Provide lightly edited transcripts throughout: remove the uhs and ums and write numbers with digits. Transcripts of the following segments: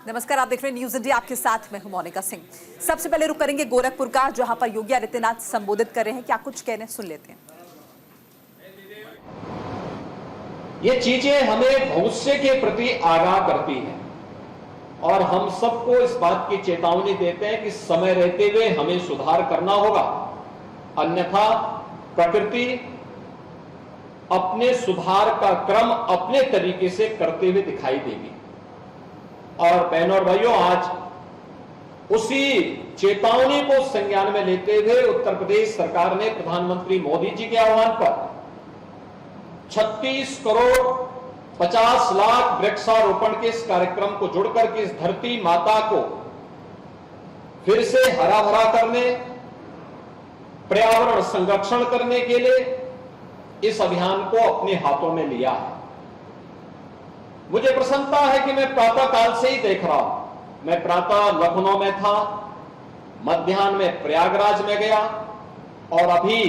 नमस्कार, आप देख रहे हैं न्यूज इंडिया। आपके साथ मैं हूं मोनिका सिंह। सबसे पहले रुक करेंगे गोरखपुर का, जहां पर योगी आदित्यनाथ संबोधित कर रहे हैं। क्या कुछ कह रहे हैं, सुन लेते हैं। ये चीजें हमें भविष्य के प्रति आगाह करती हैं और हम सबको इस बात की चेतावनी देते हैं कि समय रहते हुए हमें सुधार करना होगा, अन्यथा प्रकृति अपने सुधार का क्रम अपने तरीके से करते हुए दिखाई देगी। और बहनों और भाइयों, आज उसी चेतावनी को संज्ञान में लेते हुए उत्तर प्रदेश सरकार ने प्रधानमंत्री मोदी जी के आह्वान पर 36 करोड़ 50 लाख वृक्षारोपण के इस कार्यक्रम को जुड़कर के इस धरती माता को फिर से हरा भरा करने, पर्यावरण संरक्षण करने के लिए इस अभियान को अपने हाथों में लिया है। मुझे प्रसन्नता है कि मैं प्रातः काल से ही देख रहा हूं। मैं प्रातः लखनऊ में था, मध्याह्न में प्रयागराज में गया और अभी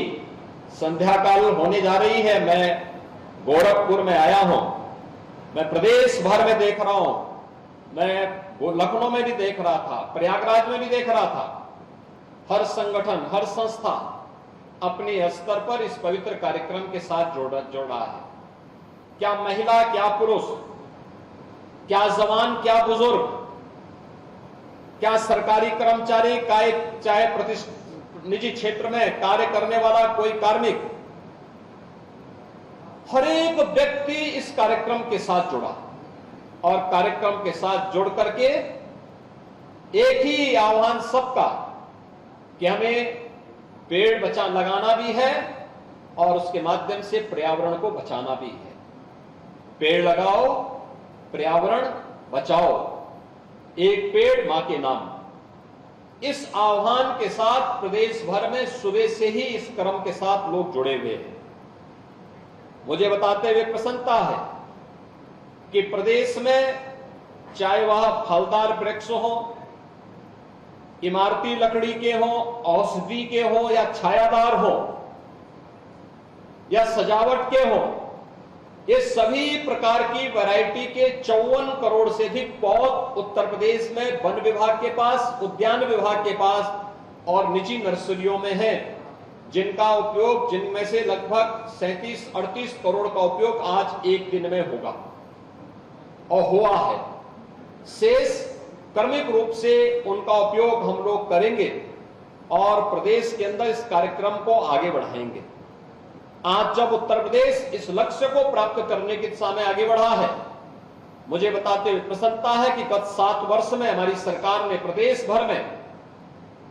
संध्या काल होने जा रही है, मैं गोरखपुर में आया हूं। मैं प्रदेश भर में देख रहा हूं। मैं लखनऊ में भी देख रहा था, प्रयागराज में भी देख रहा था। हर संगठन, हर संस्था अपने स्तर पर इस पवित्र कार्यक्रम के साथ जोड़ा है। क्या महिला, क्या पुरुष, क्या जवान, क्या बुजुर्ग, क्या सरकारी कर्मचारी, चाहे निजी क्षेत्र में कार्य करने वाला कोई कार्मिक, हर एक व्यक्ति इस कार्यक्रम के साथ जुड़ा और कार्यक्रम के साथ जुड़ करके एक ही आह्वान सबका कि हमें पेड़ लगाना भी है और उसके माध्यम से पर्यावरण को बचाना भी है। पेड़ लगाओ, पर्यावरण बचाओ, एक पेड़ मां के नाम। इस आह्वान के साथ प्रदेश भर में सुबह से ही इस क्रम के साथ लोग जुड़े हुए हैं। मुझे बताते हुए प्रसन्नता है कि प्रदेश में चाहे वह फलदार वृक्ष हो, इमारती लकड़ी के हो, औषधि के हो या छायादार हो या सजावट के हो, ये सभी प्रकार की वैरायटी के 54 करोड़ से अधिक पौध उत्तर प्रदेश में वन विभाग के पास, उद्यान विभाग के पास और निजी नर्सरियों में है, जिनमें से लगभग 37-38 करोड़ का उपयोग आज एक दिन में होगा और हुआ है। शेष क्रमिक रूप से उनका उपयोग हम लोग करेंगे और प्रदेश के अंदर इस कार्यक्रम को आगे बढ़ाएंगे। आज जब उत्तर प्रदेश इस लक्ष्य को प्राप्त करने की दिशा में आगे बढ़ा है, मुझे बताते हुए प्रसन्नता है कि गत 7 वर्ष में हमारी सरकार ने प्रदेश भर में,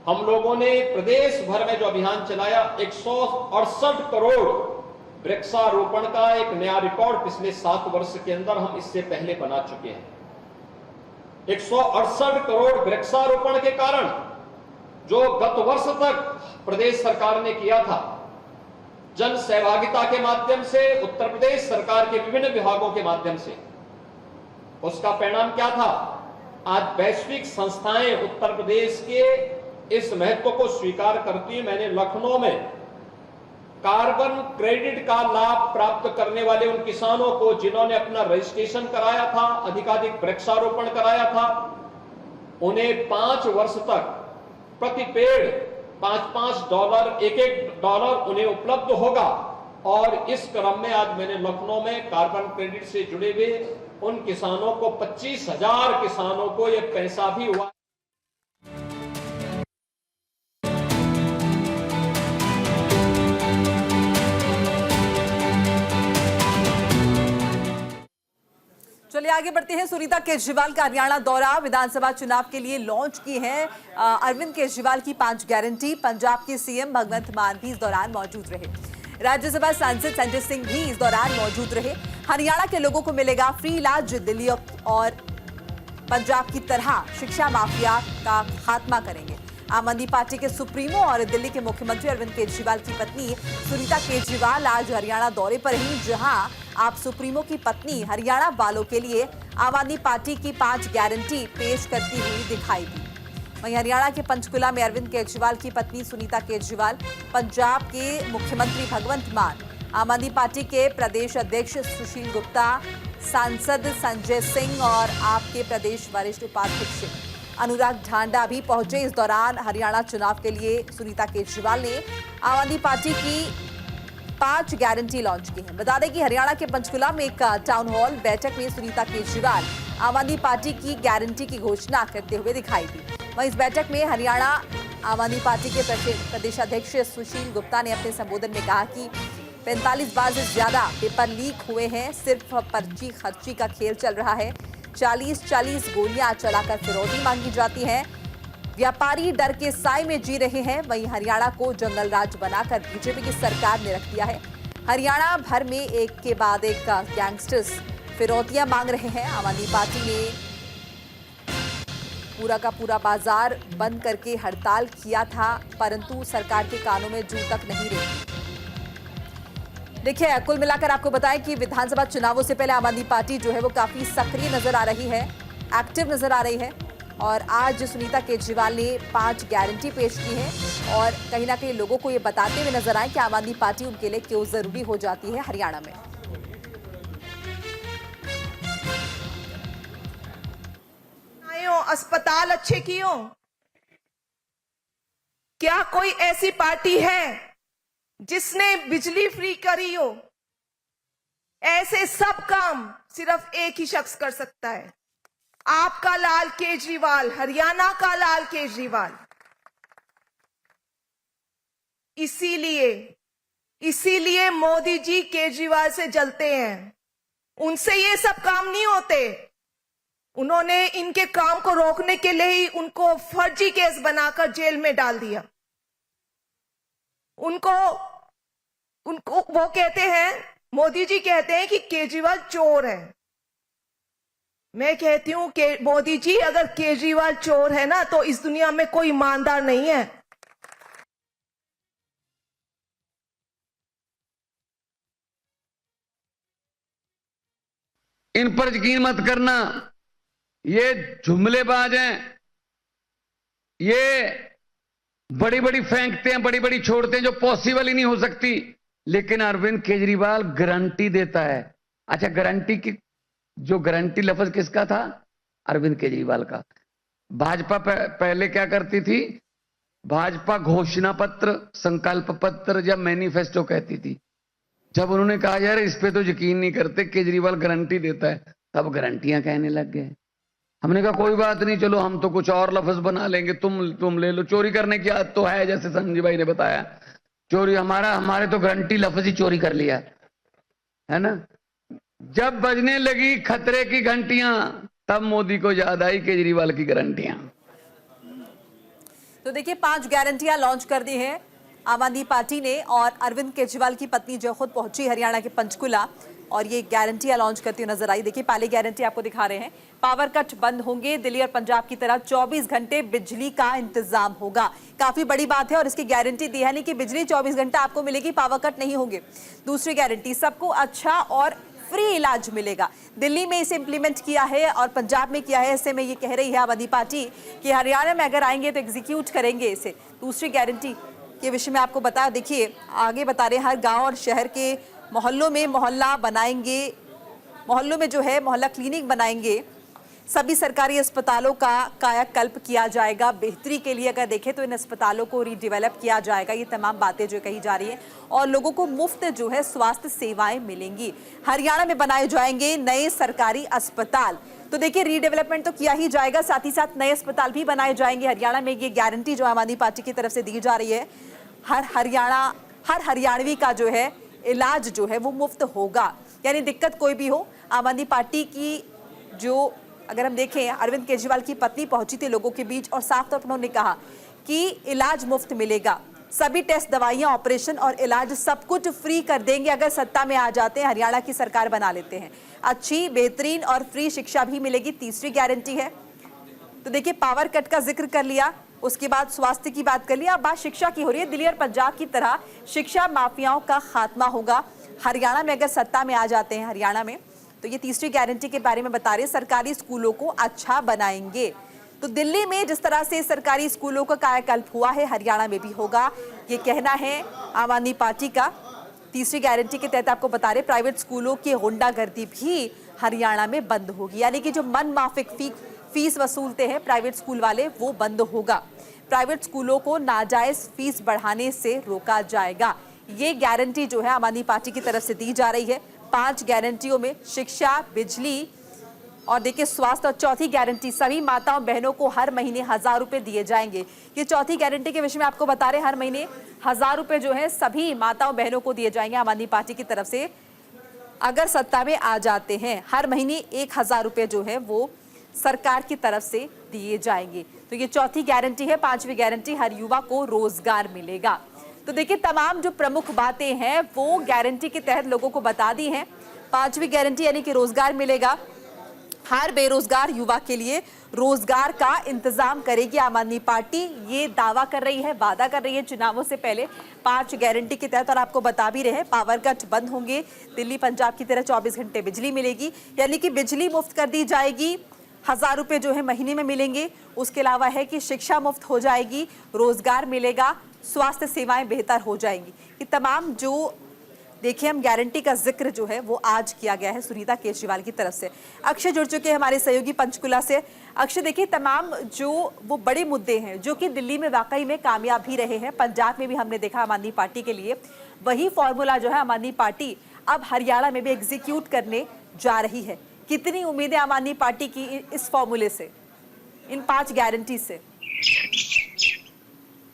हम लोगों ने प्रदेश भर में जो अभियान चलाया, 168 करोड़ वृक्षारोपण का एक नया रिकॉर्ड पिछले 7 वर्ष के अंदर हम इससे पहले बना चुके हैं। 168 करोड़ वृक्षारोपण के कारण जो गत वर्ष तक प्रदेश सरकार ने किया था, जन सहभागिता के माध्यम से, उत्तर प्रदेश सरकार के विभिन्न विभागों के माध्यम से, उसका परिणाम क्या था? आज वैश्विक संस्थाएं उत्तर प्रदेश के इस महत्व को स्वीकार करती हैं। मैंने लखनऊ में कार्बन क्रेडिट का लाभ प्राप्त करने वाले उन किसानों को जिन्होंने अपना रजिस्ट्रेशन कराया था, अधिकाधिक वृक्षारोपण कराया था, उन्हें 5 वर्ष तक प्रति पेड़ $5-5, $1 उन्हें उपलब्ध होगा। और इस क्रम में आज मैंने लखनऊ में कार्बन क्रेडिट से जुड़े हुए उन किसानों को, 25,000 किसानों को यह पैसा भी हुआ। चलिए आगे बढ़ते हैं। सुनीता केजरीवाल का हरियाणा दौरा, विधानसभा चुनाव के लिए लॉन्च की है अरविंद केजरीवाल की 5 गारंटी। पंजाब के सीएम भगवंत मान भी इस दौरान मौजूद रहे। राज्यसभा सांसद संजय सिंह भी इस दौरान मौजूद रहे। हरियाणा के लोगों को मिलेगा फ्री इलाज, दिल्ली और पंजाब की तरह शिक्षा माफिया का खात्मा करेंगे। आम आदमी पार्टी के सुप्रीमो और दिल्ली के मुख्यमंत्री अरविंद केजरीवाल की पत्नी सुनीता केजरीवाल आज हरियाणा दौरे पर ही, जहां आप सुप्रीमो की पत्नी हरियाणा वालों के लिए आम आदमी पार्टी की 5 गारंटी पेश करती हुई दिखाई दी। वहीं हरियाणा के पंचकुला में अरविंद केजरीवाल की पत्नी सुनीता केजरीवाल, पंजाब के मुख्यमंत्री भगवंत मान, आम आदमी पार्टी के प्रदेश अध्यक्ष सुशील गुप्ता, सांसद संजय सिंह और आपके प्रदेश वरिष्ठ उपाध्यक्ष अनुराग ढांडा भी पहुंचे। इस दौरान हरियाणा चुनाव के लिए सुनीता केजरीवाल ने आम आदमी पार्टी की 5 गारंटी लॉन्च की है। बता दें कि हरियाणा के पंचकुला में एक टाउन हॉल बैठक में सुनीता केजरीवाल आम आदमी पार्टी की गारंटी की घोषणा करते हुए दिखाई दी। वहीं इस बैठक में हरियाणा आम आदमी पार्टी के प्रदेशाध्यक्ष सुशील गुप्ता ने अपने संबोधन में कहा कि 45 बार से ज्यादा पेपर लीक हुए हैं, सिर्फ पर्ची खर्ची का खेल चल रहा है। 40-40 गोलियां चलाकर फिरौती मांगी जाती है। व्यापारी डर के साए में जी रहे हैं। वहीं हरियाणा को जंगल राज बनाकर बीजेपी की सरकार ने रख दिया है। हरियाणा भर में एक के बाद एक गैंगस्टर्स फिरौतियां मांग रहे हैं। आम आदमी पार्टी ने पूरा का पूरा बाजार बंद करके हड़ताल किया था, परंतु सरकार के कानों में जू तक नहीं रही। देखिए, कुल मिलाकर आपको बताएं कि विधानसभा चुनावों से पहले आम आदमी पार्टी जो है वो काफी सक्रिय नजर आ रही है, एक्टिव नजर आ रही है। और आज सुनीता केजरीवाल ने 5 गारंटी पेश की है और कहीं ना कहीं लोगों को ये बताते हुए नजर आए कि आम आदमी पार्टी उनके लिए क्यों जरूरी हो जाती है हरियाणा में। अस्पताल अच्छे कियो? क्या कोई ऐसी पार्टी है जिसने बिजली फ्री करी हो? ऐसे सब काम सिर्फ एक ही शख्स कर सकता है, आपका लाल केजरीवाल, हरियाणा का लाल केजरीवाल। इसीलिए मोदी जी केजरीवाल से जलते हैं। उनसे ये सब काम नहीं होते। उन्होंने इनके काम को रोकने के लिए ही उनको फर्जी केस बनाकर जेल में डाल दिया। उनको वो कहते हैं, मोदी जी कहते हैं कि केजरीवाल चोर है। मैं कहती हूं कि मोदी जी, अगर केजरीवाल चोर है ना, तो इस दुनिया में कोई ईमानदार नहीं है। इन पर यकीन मत करना, ये जुमलेबाज हैं। ये बड़ी बड़ी फेंकते हैं, बड़ी बड़ी छोड़ते हैं, जो पॉसिबल ही नहीं हो सकती। लेकिन अरविंद केजरीवाल गारंटी देता है। अच्छा, गारंटी की जो गारंटी लफ्ज किसका था? अरविंद केजरीवाल का। भाजपा पहले क्या करती थी? भाजपा घोषणा पत्र, संकल्प पत्र या मैनिफेस्टो कहती थी। जब उन्होंने कहा यार इस पे तो यकीन नहीं करते, केजरीवाल गारंटी देता है, तब गारंटियां कहने लग गए। हमने कहा कोई बात नहीं, चलो हम तो कुछ और लफ्ज बना लेंगे, तुम ले लो। चोरी करने की आदत तो है, जैसे संजय भाई ने बताया। चोरी हमारे तो गारंटी लफ्ज ही चोरी कर लिया है ना। जब बजने लगी खतरे की घंटियां, तब मोदी को याद आई केजरीवाल की गारंटियां। तो देखिए, 5 गारंटियां लॉन्च कर दी हैं आम आदमी पार्टी ने। और अरविंद केजरीवाल की पत्नी जो खुद पहुंची हरियाणा के पंचकुला और ये गारंटियां लॉन्च करती हुई नजर आई। देखिए, पहली गारंटी आपको दिखा रहे हैं। पावर कट बंद होंगे, दिल्ली और पंजाब की तरह 24 घंटे बिजली का इंतजाम होगा। काफी बड़ी बात है और इसकी गारंटी दी है नहीं कि बिजली 24 घंटा आपको मिलेगी, पावर कट नहीं होंगे। दूसरी गारंटी, सबको अच्छा और फ्री इलाज मिलेगा। दिल्ली में इसे इंप्लीमेंट किया है और पंजाब में किया है। ऐसे में ये कह रही है आम आदमी पार्टी कि हरियाणा में अगर आएंगे तो एग्जीक्यूट करेंगे इसे। दूसरी गारंटी के विषय में आपको बता, देखिए आगे बता रहे हैं, हर गांव और शहर के मोहल्लों में मोहल्ला बनाएंगे, मोहल्लों में जो है मोहल्ला क्लिनिक बनाएंगे। सभी सरकारी अस्पतालों का कायाकल्प किया जाएगा बेहतरी के लिए। अगर देखें तो इन अस्पतालों को रीडेवलप किया जाएगा। ये तमाम बातें जो कही जा रही है और लोगों को मुफ्त जो है स्वास्थ्य सेवाएं मिलेंगी। हरियाणा में बनाए जाएंगे नए सरकारी अस्पताल। तो देखिए, रीडेवलपमेंट तो किया ही जाएगा, साथ ही साथ नए अस्पताल भी बनाए जाएंगे हरियाणा में। ये गारंटी जो आम आदमी पार्टी की तरफ से दी जा रही है। हर हरियाणवी का जो है इलाज जो है वो मुफ्त होगा, यानी दिक्कत कोई भी हो। आम आदमी पार्टी की जो, अगर हम देखें, अरविंद केजरीवाल की पत्नी पहुंची थी लोगों के बीच और साफ तौर पर उन्होंने कहा कि इलाज मुफ्त मिलेगा। सभी टेस्ट, दवाइयां, ऑपरेशन और इलाज सब कुछ फ्री कर देंगे अगर सत्ता में आ जाते हैं, हरियाणा की सरकार बना लेते हैं। अच्छी, बेहतरीन और फ्री शिक्षा भी मिलेगी, तीसरी गारंटी है। तो देखिए, पावर कट का जिक्र कर लिया, उसके बाद स्वास्थ्य की बात कर लिया, अब बात शिक्षा की हो रही है। दिल्ली और पंजाब की तरह शिक्षा माफियाओं का खात्मा होगा हरियाणा में अगर सत्ता में आ जाते हैं हरियाणा में। तो ये तीसरी गारंटी के बारे में बता रहे हैं, सरकारी स्कूलों को अच्छा बनाएंगे। तो दिल्ली में जिस तरह से सरकारी स्कूलों का कायाकल्प हुआ है, हरियाणा में भी होगा, ये कहना है आम आदमी पार्टी का। तीसरी गारंटी के तहत आपको बता रहे, प्राइवेट स्कूलों की गुंडागर्दी भी हरियाणा में बंद होगी। यानी कि जो मन माफिक फीस वसूलते हैं प्राइवेट स्कूल वाले, वो बंद होगा। प्राइवेट स्कूलों को नाजायज फीस बढ़ाने से रोका जाएगा। ये गारंटी जो है आम आदमी पार्टी की तरफ से दी जा रही है। 5 गारंटियों में शिक्षा, बिजली और देखिए स्वास्थ्य, और चौथी गारंटी सभी माताओं बहनों को हर महीने 1000 रुपए दिए जाएंगे। ये चौथी गारंटी के विषय में आपको बता रहे हैं, हर महीने 1000 रुपए जो है सभी माताओं बहनों को दिए जाएंगे आम आदमी पार्टी की तरफ से। अगर सत्ता में आ जाते हैं, हर महीने 1000 रुपए जो है वो सरकार की तरफ से दिए जाएंगे। तो ये चौथी गारंटी है। 5वीं गारंटी, हर युवा को रोजगार मिलेगा। तो देखिए तमाम जो प्रमुख बातें हैं वो गारंटी के तहत लोगों को बता दी हैं। 5वीं गारंटी यानी कि रोजगार मिलेगा। हर बेरोजगार युवा के लिए रोजगार का इंतजाम करेगी आम आदमी पार्टी, ये दावा कर रही है, वादा कर रही है चुनावों से पहले 5 गारंटी के तहत। और आपको बता भी रहे हैं, पावर कट बंद होंगे। दिल्ली पंजाब की तरह 24 घंटे बिजली मिलेगी, यानी कि बिजली मुफ्त कर दी जाएगी। 1000 रुपए जो है महीने में मिलेंगे। उसके अलावा है कि शिक्षा मुफ्त हो जाएगी, रोजगार मिलेगा, स्वास्थ्य सेवाएं बेहतर हो जाएंगी। ये तमाम जो देखिए हम गारंटी का जिक्र जो है वो आज किया गया है सुनीता केजरीवाल की तरफ से। अक्षय जुड़ चुके हैं हमारे सहयोगी पंचकुला से। अक्षय, देखिए तमाम जो वो बड़े मुद्दे हैं जो कि दिल्ली में वाकई में कामयाब भी रहे हैं, पंजाब में भी हमने देखा आम आदमी पार्टी के लिए, वही फॉर्मूला जो है आम आदमी पार्टी अब हरियाणा में भी एग्जीक्यूट करने जा रही है। कितनी उम्मीदें आम आदमी पार्टी की इस फॉर्मूले से, इन 5 गारंटी से?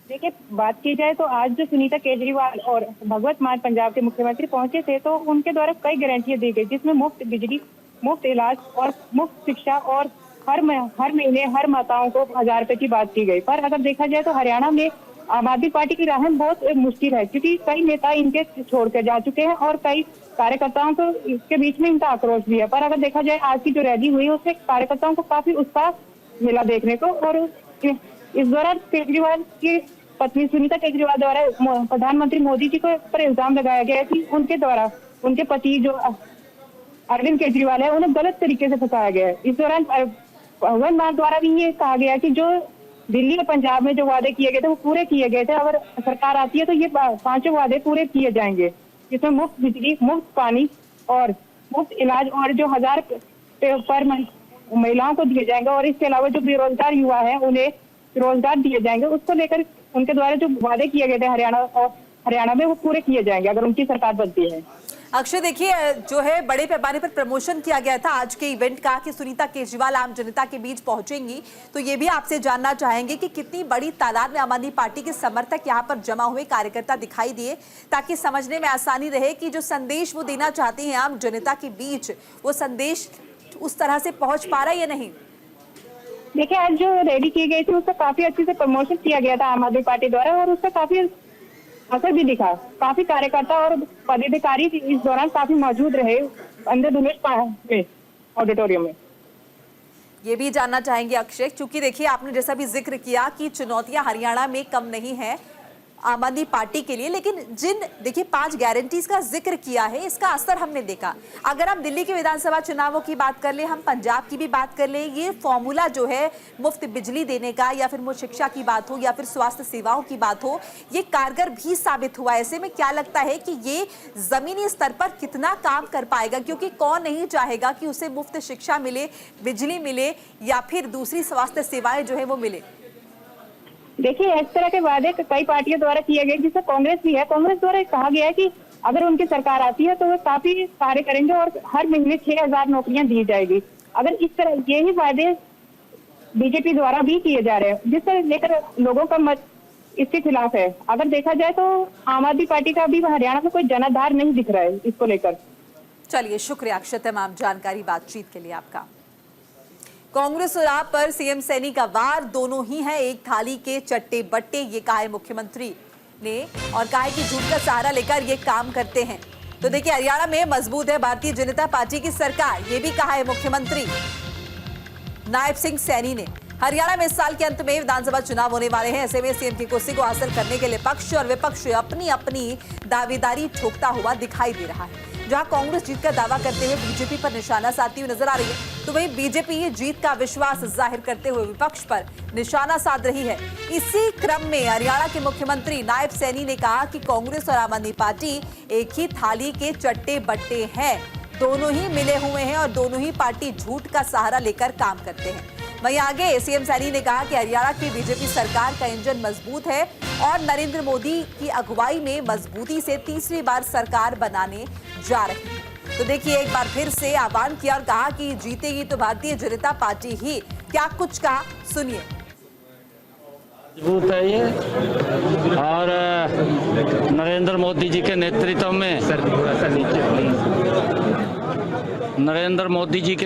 देखिए, बात की जाए तो आज जो सुनीता केजरीवाल और भगवत मान पंजाब के मुख्यमंत्री पहुंचे थे, तो उनके द्वारा कई गारंटियां दी गई, जिसमें मुफ्त बिजली, मुफ्त इलाज और मुफ्त शिक्षा और हर महीने हर माताओं को 1000 रुपए की बात की गई। पर अगर देखा जाए तो हरियाणा में आम आदमी पार्टी की राह बहुत मुश्किल है, क्योंकि कई नेता इनके छोड़ कर जा चुके हैं और कई कार्यकर्ताओं को इसके बीच में इनका आक्रोश भी है। पर अगर देखा जाए आज की जो रैली हुई उससे कार्यकर्ताओं को काफी उत्साह मिला देखने को। और इस दौरान केजरीवाल की पत्नी सुनीता केजरीवाल द्वारा प्रधानमंत्री मोदी जी को पर इल्जाम लगाया गया है कि उनके द्वारा उनके पति जो अरविंद केजरीवाल है उन्हें गलत तरीके से फंसाया गया है। इस दौरान भगवंत मान द्वारा भी ये कहा गया कि जो दिल्ली और पंजाब में जो वादे किए गए थे वो पूरे किए गए थे। अगर सरकार आती है तो ये 5 वादे पूरे किए जाएंगे, जिसमें मुफ्त बिजली, मुफ्त पानी और मुफ्त इलाज और जो 1000 पर महिलाओं को दिए जाएंगे। और इसके अलावा जो बेरोजगार युवा है उन्हें रोजगार दिए जाएंगे। उसको लेकर उनके द्वारा जो वादे किए गए थे हरियाणा में वो पूरे किए जाएंगे अगर उनकी सरकार बनती है। अक्षय, देखिए जो है बड़े पैमाने पर प्रमोशन किया गया था आज के इवेंट का कि सुनीता केजरीवाल आम जनता के बीच पहुंचेंगी, तो ये भी आपसे जानना चाहेंगे कि कितनी बड़ी तादाद में आम आदमी पार्टी के समर्थक यहाँ पर जमा हुए, कार्यकर्ता दिखाई दिए, ताकि समझने में आसानी रहे कि जो संदेश वो देना चाहती हैं आम जनता के बीच, वो संदेश उस तरह से पहुंच पा रहा है या नहीं? देखिए, आज जो रैली की गई थी उसका काफी अच्छे से प्रमोशन किया गया था आम आदमी पार्टी द्वारा और उसका काफी असर भी दिखा। काफी कार्यकर्ता और पदाधिकारी इस दौरान काफी मौजूद रहे अंदर ऑडिटोरियम में। ये भी जानना चाहेंगे अक्षय, क्योंकि देखिए आपने जैसा भी जिक्र किया कि चुनौतियां हरियाणा में कम नहीं है आम आदमी पार्टी के लिए, लेकिन जिन देखिए 5 गारंटीज का जिक्र किया है इसका असर हमने देखा। अगर हम दिल्ली के विधानसभा चुनावों की बात कर ले, हम पंजाब की भी बात कर ले, ये फॉर्मूला जो है मुफ्त बिजली देने का या फिर मुफ्त शिक्षा की बात हो या फिर स्वास्थ्य सेवाओं की बात हो, ये कारगर भी साबित हुआ। ऐसे में क्या लगता है कि ये जमीनी स्तर पर कितना काम कर पाएगा? क्योंकि कौन नहीं चाहेगा कि उसे मुफ्त शिक्षा मिले, बिजली मिले या फिर दूसरी स्वास्थ्य सेवाएं जो है वो मिले। देखिए, इस तरह के वादे कई पार्टियों द्वारा किए गए, जिससे कांग्रेस भी है। कांग्रेस द्वारा कहा गया है कि अगर उनकी सरकार आती है तो वो काफी कार्य करेंगे और हर महीने 6000 नौकरियां दी जाएगी। अगर इस तरह यही वादे बीजेपी द्वारा भी किए जा रहे हैं, जिससे लेकर लोगों का मत इसके खिलाफ है। अगर देखा जाए तो आम आदमी पार्टी का भी हरियाणा में कोई जनाधार नहीं दिख रहा है इसको लेकर। चलिए, शुक्रिया अक्षय तमाम जानकारी बातचीत के लिए आपका। कांग्रेस और आप पर सीएम सैनी का वार, दोनों ही हैं एक थाली के चट्टे बट्टे, ये कहा है मुख्यमंत्री ने और कहा है कि झूठ का सहारा लेकर ये काम करते हैं। तो देखिए हरियाणा में मजबूत है भारतीय जनता पार्टी की सरकार, ये भी कहा है मुख्यमंत्री नायब सिंह सैनी ने। हरियाणा में इस साल के अंत में विधानसभा चुनाव होने वाले हैं। ऐसे में सीएम की कुर्सी को हासिल करने के लिए पक्ष और विपक्ष अपनी अपनी दावेदारी ठोकता हुआ दिखाई दे रहा है। जहां कांग्रेस जीत का दावा करते हुए बीजेपी पर निशाना साधती हुई नजर आ रही है, तो वहीं बीजेपी जीत का विश्वास जाहिर करते हुए विपक्ष पर निशाना साध रही है। इसी क्रम में हरियाणा के मुख्यमंत्री नायब सैनी ने कहा कि कांग्रेस और आम आदमी पार्टी एक ही थाली के चट्टे बट्टे हैं, दोनों ही मिले हुए हैं और दोनों ही पार्टी झूठ का सहारा लेकर काम करते हैं। वहीं आगे सीएम सैनी ने कहा कि हरियाणा की बीजेपी सरकार का इंजन मजबूत है और नरेंद्र मोदी की अगुवाई में मजबूती से तीसरी बार सरकार बनाने जा रही है। तो देखिए, एक बार फिर से आह्वान किया और कहा कि जीतेगी तो भारतीय जनता पार्टी ही। क्या कुछ कहा, सुनिए। मजबूत है ये, और नरेंद्र मोदी जी के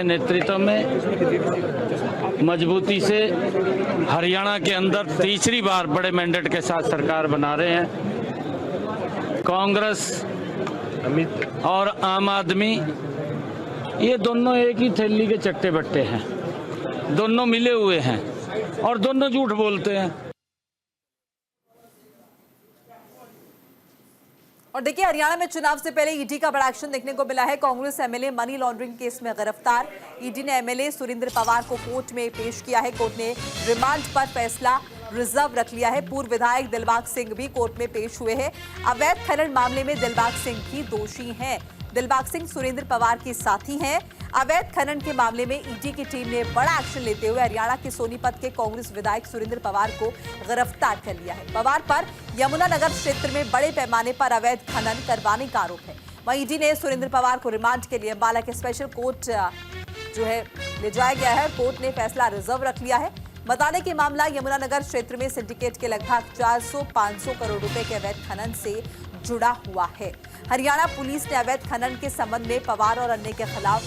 नेतृत्व में मजबूती से हरियाणा के अंदर तीसरी बार बड़े मैंडेट के साथ सरकार बना रहे हैं। कांग्रेस और आम आदमी ये दोनों एक ही थैली के चट्टे बट्टे हैं, दोनों मिले हुए हैं और दोनों झूठ बोलते हैं। और देखिए, हरियाणा में चुनाव से पहले ईडी का बड़ा एक्शन देखने को मिला है। Congress MLA money laundering case में गिरफ्तार। ईडी ने एमएलए सुरेंद्र पवार को कोर्ट में पेश किया है। कोर्ट ने रिमांड पर फैसला रिजर्व रख लिया है। पूर्व विधायक दिलबाग सिंह भी कोर्ट में पेश हुए हैं। अवैध खनन मामले में दिलबाग सिंह भी दोषी हैं। दिलबाग सिंह सुरेंद्र पवार के साथी हैं। अवैध खनन के मामले में ईडी की टीम ने बड़ा एक्शन लेते हुए हरियाणा के सोनीपत के कांग्रेस विधायक सुरेंद्र पवार को गिरफ्तार कर लिया है। पवार पर यमुनानगर क्षेत्र में बड़े पैमाने पर अवैध खनन करवाने का आरोप है। वहीं ईडी ने सुरेंद्र पवार को रिमांड के लिए अंबाला के स्पेशल कोर्ट ले जाया गया है। कोर्ट ने फैसला रिजर्व रख लिया है। बता दें कि मामला यमुनानगर क्षेत्र में सिंडिकेट के लगभग 400-500 करोड़ रुपए के अवैध खनन से जुड़ा हुआ है। हरियाणा पुलिस ने अवैध खनन के संबंध में पवार और अन्य के खिलाफ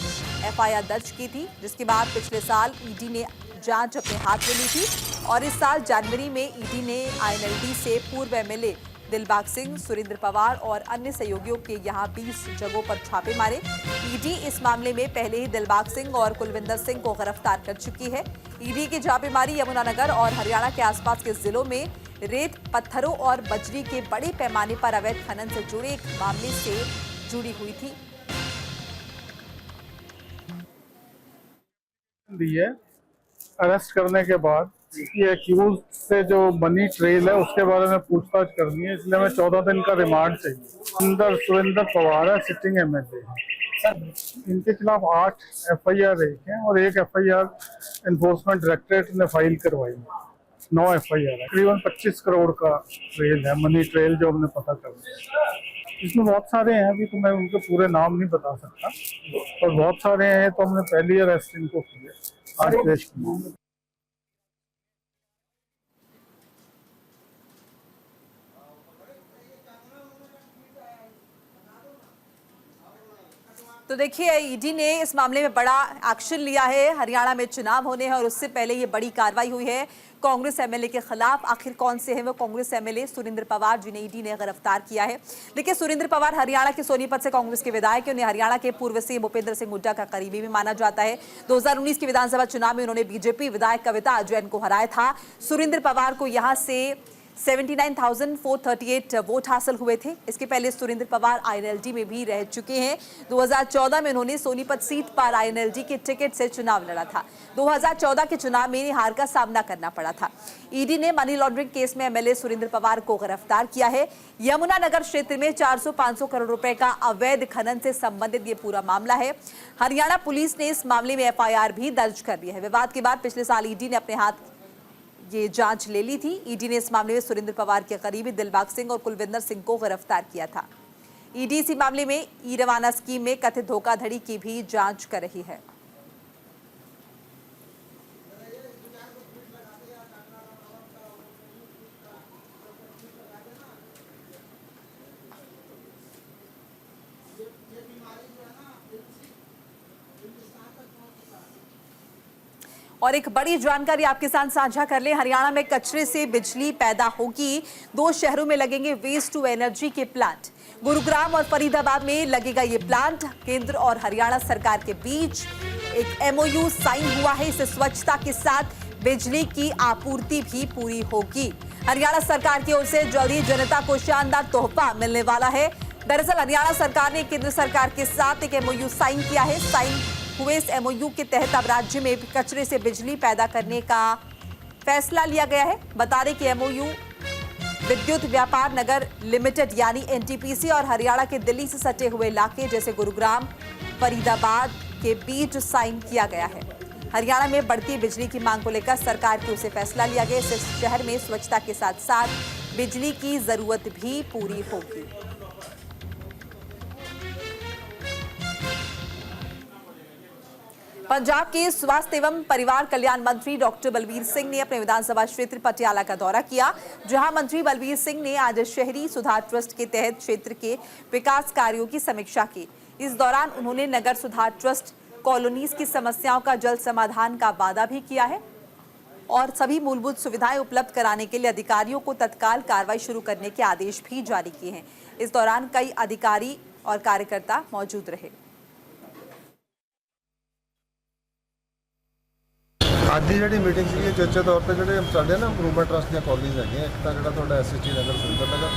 एफआईआर दर्ज की थी, जिसके बाद पिछले साल ईडी ने जांच अपने हाथ में ली थी और इस साल जनवरी में ईडी ने आईएनएलडी से पूर्व एमएलए दिलबाग सिंह, सुरेंद्र पवार और अन्य सहयोगियों के यहां 20 जगहों पर छापे मारे। ईडी इस मामले में पहले ही दिलबाग सिंह और कुलविंदर सिंह को गिरफ्तार कर चुकी है। ईडी की छापेमारी यमुनानगर और हरियाणा के आसपास के जिलों में रेत, पत्थरों और बजरी के बड़े पैमाने पर अवैध खनन से जुड़े एक मामले से जुड़ी हुई थी। अरेस्ट करने के बाद ये एक्यूज से जो मनी ट्रेल है उसके बारे में पूछताछ करनी है, इसलिए हमें 14 दिन का रिमांड चाहिए। अंदर सुरेंद्र पवार है, सिटिंग एमएलए है। इनके खिलाफ 8 एफआईआर हैं और 1 एफआईआर एनफोर्समेंट डायरेक्टरेट ने फाइल करवाई। 9 एफआईआर है। तकरीबन 25 करोड़ का ट्रेल है, मनी ट्रेल जो हमने पता कर लिया। इसमें बहुत सारे हैं, अभी तो मैं उनके पूरे नाम नहीं बता सकता, और बहुत सारे हैं तो हमने पहली अरेस्ट इनको किया, आज पेश किया। तो देखिए, ईडी ने इस मामले में बड़ा एक्शन लिया है। हरियाणा में चुनाव होने हैं और उससे पहले ये बड़ी कार्रवाई हुई है कांग्रेस एमएलए के खिलाफ। आखिर कौन से हैं वो कांग्रेस एमएलए? सुरेंद्र पवार, जिन्हें ईडी ने गिरफ्तार किया है। देखिए, सुरेंद्र पवार हरियाणा के सोनीपत से कांग्रेस के विधायक हैं। उन्हें हरियाणा के पूर्व सीएम भूपेंद्र सिंह हुड्डा का करीबी भी माना जाता है। 2019 के विधानसभा चुनाव में उन्होंने बीजेपी विधायक कविता जैन को हराया था। सुरेंद्र पवार को यहां से 79,438 वोट हासिल हुए थे। इसके पहले सुरेंद्र पवार आईएनएलडी में भी रह चुके हैं। 2014 में उन्होंने सोनीपत सीट पर आईएनएलडी के टिकट से चुनाव लड़ा था। 2014 के चुनाव में हार का सामना करना पड़ा था। ईडी ने मनी लॉन्ड्रिंग केस में एमएलए सुरेंद्र पवार को गिरफ्तार किया है। यमुनानगर क्षेत्र में 400-500 करोड़ रुपए का अवैध खनन से संबंधित ये पूरा मामला है। हरियाणा पुलिस ने इस मामले में एफआईआर भी दर्ज कर ली है। विवाद के बाद पिछले साल ईडी ने अपने हाथ ये जांच ले ली थी। ईडी ने इस मामले में सुरेंद्र पवार के करीबी दिलबाग सिंह और कुलविंदर सिंह को गिरफ्तार किया था। ईडी इसी मामले में ई रवाना स्कीम में कथित धोखाधड़ी की भी जांच कर रही है। और एक बड़ी जानकारी आपके साथ साझा कर ले। हरियाणा में कचरे से बिजली पैदा होगी। 2 शहरों में लगेंगे वेस्ट टू एनर्जी के प्लांट। गुरुग्राम और फरीदाबाद में लगेगा ये प्लांट। केंद्र और हरियाणा सरकार के बीच एक एमओयू साइन हुआ है। इससे स्वच्छता के साथ बिजली की आपूर्ति भी पूरी होगी। हरियाणा सरकार की ओर से जल्द ही जनता को शानदार तोहफा मिलने वाला है। दरअसल हरियाणा सरकार ने केंद्र सरकार के साथ एक एमओयू साइन किया है। साइन हुए इस एमओयू के तहत अब राज्य में कचरे से बिजली पैदा करने का फैसला लिया गया है। बता दें कि एमओयू विद्युत व्यापार नगर लिमिटेड यानी एनटीपीसी और हरियाणा के दिल्ली से सटे हुए इलाके जैसे गुरुग्राम, फरीदाबाद के बीच साइन किया गया है। हरियाणा में बढ़ती बिजली की मांग को लेकर सरकार की ओर से फैसला लिया गया। इससे शहर में स्वच्छता के साथ साथ बिजली की जरूरत भी पूरी होगी। पंजाब के स्वास्थ्य एवं परिवार कल्याण मंत्री डॉक्टर बलबीर सिंह ने अपने विधानसभा क्षेत्र पटियाला का दौरा किया, जहां मंत्री बलबीर सिंह ने आज शहरी सुधार ट्रस्ट के तहत क्षेत्र के विकास कार्यों की समीक्षा की। इस दौरान उन्होंने नगर सुधार ट्रस्ट कॉलोनीज की समस्याओं का जल्द समाधान का वादा भी किया है और सभी मूलभूत सुविधाएं उपलब्ध कराने के लिए अधिकारियों को तत्काल कार्रवाई शुरू करने के आदेश भी जारी किए हैं। इस दौरान कई अधिकारी और कार्यकर्ता मौजूद रहे। ਅੱਜ ਦੀ ਜਿਹੜੀ ਮੀਟਿੰਗ ਸੀ ਚਰਚਾ ਤੌਰ ਤੇ ਜਿਹੜੇ ਸਾਡੇ ਨਾ ਇੰਪਰੂਵਮੈਂਟ ਟਰਸਟ ਦੀਆਂ ਕਾਲਨੀਜ਼ ਹੈਗੀਆਂ, ਇੱਕ ਤਾਂ ਜਿਹੜਾ ਤੁਹਾਡਾ ਐਸਐਸਟੀ ਨਗਰ ਸੁੰਦਰ ਨਗਰ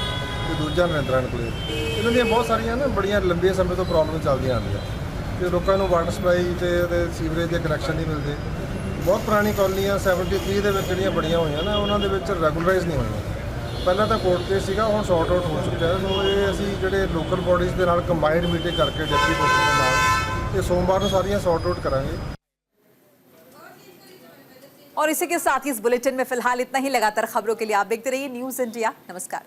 ਤੇ ਦੂਜਾ ਨਰਿੰਦਰਨ ਕੋਲੇ, ਇਹਨਾਂ ਦੀਆਂ ਬਹੁਤ ਸਾਰੀਆਂ ਨਾ ਬੜੀਆਂ ਲੰਬੇ ਸਮੇਂ ਤੋਂ ਪ੍ਰੋਬਲਮ ਚੱਲਦੀਆਂ ਆਉਂਦੀਆਂ ਤੇ ਲੋਕਾਂ ਨੂੰ ਵਾਟਰ ਸਪਲਾਈ ਤੇ ਸੀਵਰੇਜ ਦੇ ਕਨੈਕਸ਼ਨ ਨਹੀਂ ਮਿਲਦੇ। ਬਹੁਤ ਪੁਰਾਣੀ ਕਾਲਨੀਆਂ 73 ਦੇ ਵਿੱਚ ਜਿਹੜੀਆਂ ਬਣੀਆਂ ਹੋਈਆਂ ਨਾ, ਉਹਨਾਂ ਦੇ ਵਿੱਚ ਰੈਗੂਲਰਾਈਜ਼ ਨਹੀਂ ਹੋਈਆਂ। ਪਹਿਲਾਂ ਤਾਂ ਕੋਰਟ ਕੇਸ ਸੀਗਾ, ਹੁਣ ਸੌਰਟ ਆਊਟ ਹੋ ਚੁੱਕਿਆ। ਸੋ ਇਹ ਅਸੀਂ ਜਿਹੜੇ ਲੋਕਲ ਬੋਡੀਜ਼ ਦੇ ਨਾਲ ਕੰਬਾਈਨਡ ਮੀਟਿੰਗ ਕਰਕੇ ਡਿਪਟੀ ਕਮਿਸ਼ਨਰ ਦੇ ਨਾਲ ਇਹ ਸੋਮਵਾਰ ਨੂੰ ਸਾਰੀਆਂ ਸੌਰਟ ਆਊਟ ਕਰਾਂਗੇ। और इसी के साथ ही इस बुलेटिन में फिलहाल इतना ही। लगातार खबरों के लिए आप देखते रहिए न्यूज़ इंडिया। नमस्कार।